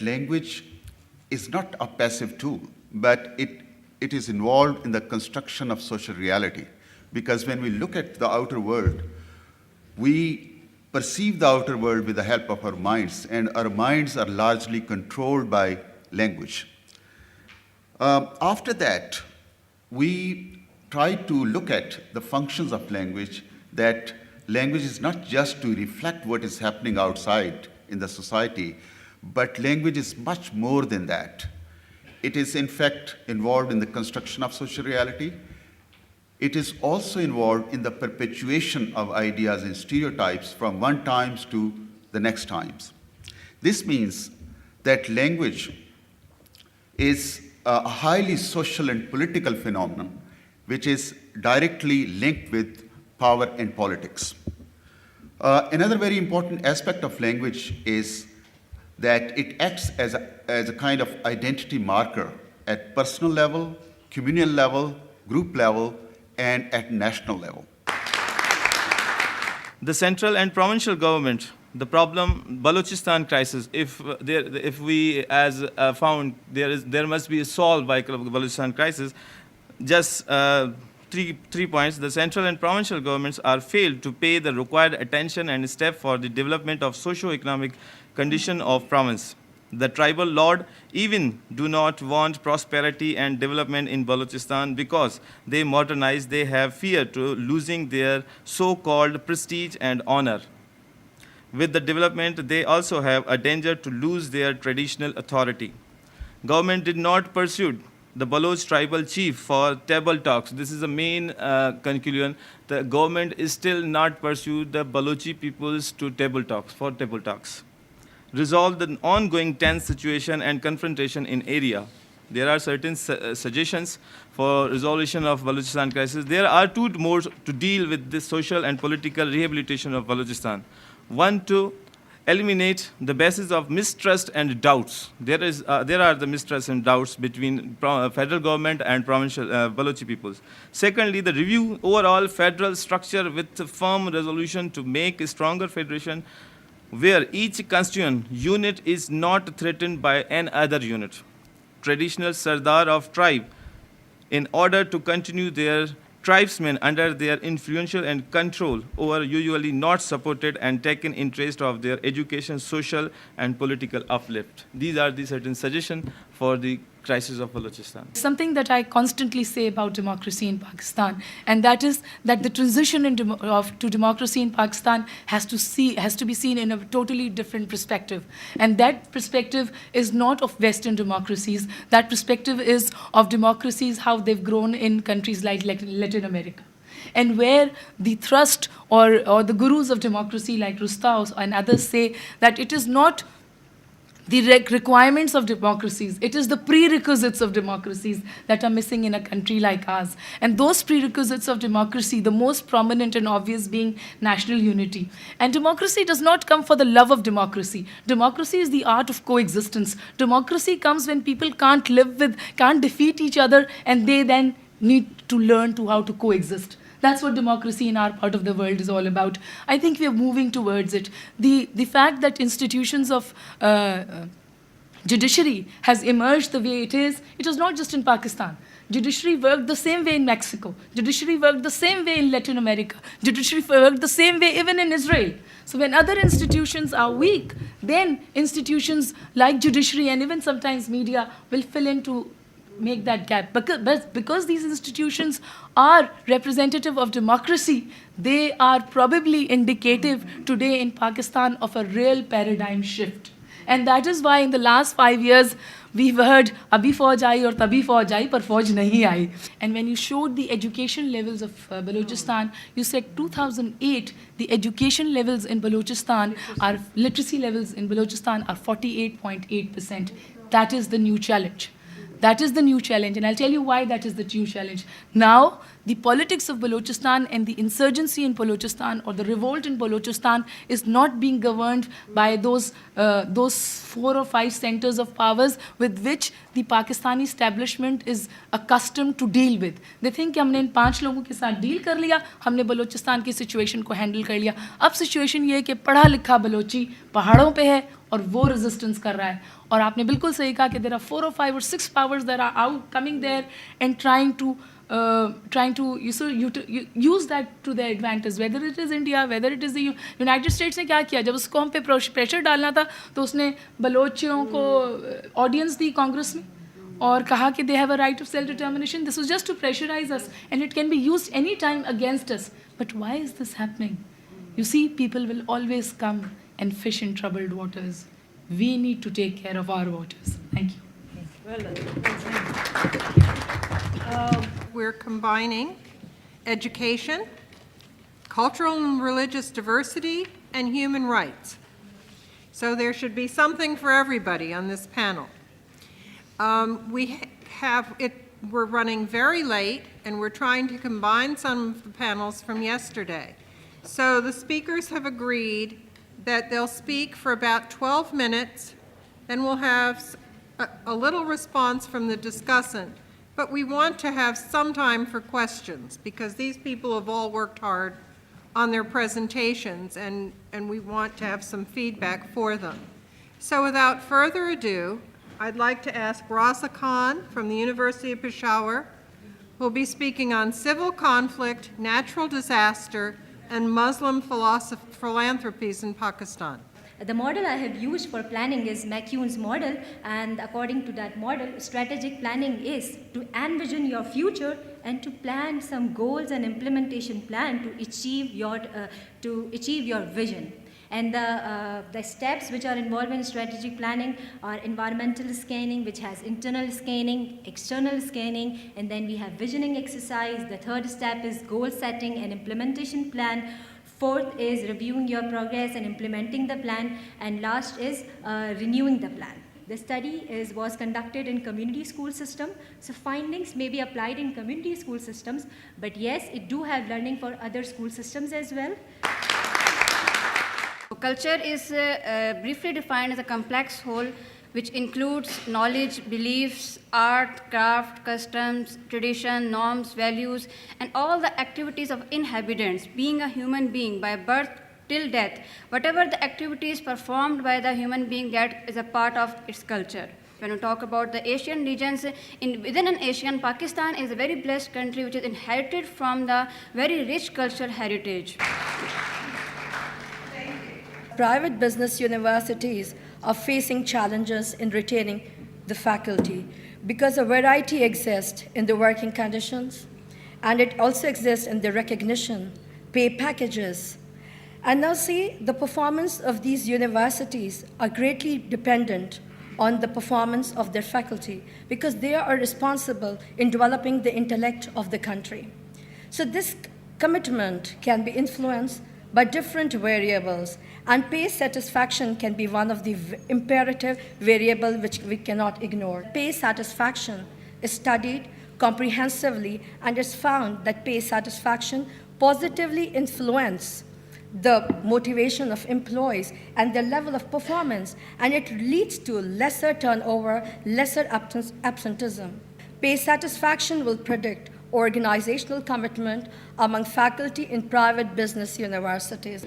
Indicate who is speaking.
Speaker 1: Language is not a passive tool, but it is involved in the construction of social reality. Because when we look at the outer world, we perceive the outer world with the help of our minds, and our minds are largely controlled by language. After that, we try to look at the functions of language, that language is not just to reflect what is happening outside in the society, but language is much more than that. It is, in fact, involved in the construction of social reality. It is also involved in the perpetuation of ideas and stereotypes from one times to the next times. This means that language is a highly social and political phenomenon which is directly linked with power and politics. Another very important aspect of language is that it acts as a kind of identity marker at personal level, communal level, group level, and at national level.
Speaker 2: The central and provincial government, the problem, Balochistan crisis, if we as found there must be a solved by Balochistan crisis, just three points. The central and provincial governments are failed to pay the required attention and step for the development of socio-economic condition of province. The tribal lord even do not want prosperity and development in Balochistan because they modernize, they have fear to losing their so-called prestige and honor. With the development, they also have a danger to lose their traditional authority. Government did not pursue the Baloch tribal chief for table talks. This is the main conclusion. The government is still not pursued the Balochi peoples to table talks. Resolve the ongoing tense situation and confrontation in area. There are certain suggestions for resolution of Balochistan crisis. There are two more to deal with this social and political rehabilitation of Balochistan. One, to eliminate the basis of mistrust and doubts. There are the mistrust and doubts between federal government and provincial Balochi peoples. Secondly, the review overall federal structure with a firm resolution to make a stronger federation where each constituent unit is not threatened by any other unit. Traditional Sardar of tribe, in order to continue their tribesmen under their influential and control over usually not supported and taken interest of their education, social and political uplift. These are the certain suggestions for the crisis of Balochistan.
Speaker 3: Something that I constantly say about democracy in Pakistan, and that is that the transition to democracy in Pakistan has to be seen in a totally different perspective. And that perspective is not of Western democracies. That perspective is of democracies, how they've grown in countries like Latin America. And where the thrust or the gurus of democracy like Rustaus and others say that it is not the requirements of democracies, it is the prerequisites of democracies that are missing in a country like ours. And those prerequisites of democracy, the most prominent and obvious being national unity. And democracy does not come for the love of democracy. Democracy is the art of coexistence. Democracy comes when people can't defeat each other, and they then need to learn how to coexist. That's what democracy in our part of the world is all about. I think we are moving towards it. The fact that institutions of judiciary has emerged the way it is not just in Pakistan. Judiciary worked the same way in Mexico. Judiciary worked the same way in Latin America. Judiciary worked the same way even in Israel. So when other institutions are weak, then institutions like judiciary and even sometimes media will fill in to make that gap. Because these institutions are representative of democracy, they are probably indicative today in Pakistan of a real paradigm shift. And that is why in the last 5 years, we've heard, abhi fauj aayi aur tabhi fauj aayi, par fauj nahi aayi. And when you showed the education levels of Balochistan, you said 2008, the education levels in Balochistan, literacy levels in Balochistan are 48.8%. That is the new challenge. That is the new challenge, and I'll tell you why that is the new challenge. Now, the politics of Balochistan and the insurgency in Balochistan or the revolt in Balochistan is not being governed by those 4 or 5 centers of powers with which the Pakistani establishment is accustomed to deal with. They think कि हमने इन 5 लोगों के साथ deal कर लिया, हमने बलोचिस्तान की situation को हैंडल कर लिया. अब सिचुएशन ये है कि पढ़ा लिखा बलोची पहाड़ों पे है और वो रेजिस्टेंस कर रहा है. और आपने बिल्कुल सही कहा कि there are 4 or 5 or 6 powers that are out coming there and trying to use that to their advantage, whether it is India, whether it is the United States. ने क्या किया जब उसको हम पे प्रेशर डालना था तो उसने बलोचियों को ऑडियंस दी कांग्रेस में और कहा कि they have a right of self-determination. This was just to pressurize us and it can be used any time against us. But why is this happening? You see, people will always come and fish in troubled waters. We need to take care of our waters. Thank you.
Speaker 4: Well done. We're combining education, cultural and religious diversity, and human rights. So there should be something for everybody on this panel. We're running very late, and we're trying to combine some of the panels from yesterday. So the speakers have agreed that they'll speak for about 12 minutes, then we'll have a little response from the discussant. But we want to have some time for questions, because these people have all worked hard on their presentations, and we want to have some feedback for them. So without further ado, I'd like to ask Raza Khan from the University of Peshawar, who will be speaking on civil conflict, natural disaster, and Muslim philanthropies in Pakistan.
Speaker 5: The model I have used for planning is McCune's model, and according to that model, strategic planning is to envision your future and to plan some goals and implementation plan to achieve your vision. And the steps which are involved in strategic planning are environmental scanning, which has internal scanning, external scanning, and then we have visioning exercise. The third step is goal setting and implementation plan. Fourth is reviewing your progress and implementing the plan. And last is renewing the plan. The study was conducted in community school system, so findings may be applied in community school systems, but yes, it do have learning for other school systems as well.
Speaker 6: Culture is briefly defined as a complex whole which includes knowledge, beliefs, art, craft, customs, tradition, norms, values, and all the activities of inhabitants, being a human being by birth till death. Whatever the activities performed by the human being, that is a part of its culture. When we talk about the Asian regions, within an Asian, Pakistan is a very blessed country which is inherited from the very rich cultural heritage.
Speaker 7: Private business universities are facing challenges in retaining the faculty because a variety exists in the working conditions, and it also exists in the recognition, pay packages. And now see, the performance of these universities are greatly dependent on the performance of their faculty because they are responsible in developing the intellect of the country. So this commitment can be influenced by different variables, and pay satisfaction can be one of the imperative variables which we cannot ignore. Pay satisfaction is studied comprehensively, and it's found that pay satisfaction positively influences the motivation of employees and their level of performance, and it leads to lesser turnover, lesser absenteeism. Pay satisfaction will predict organizational commitment among faculty in private business universities.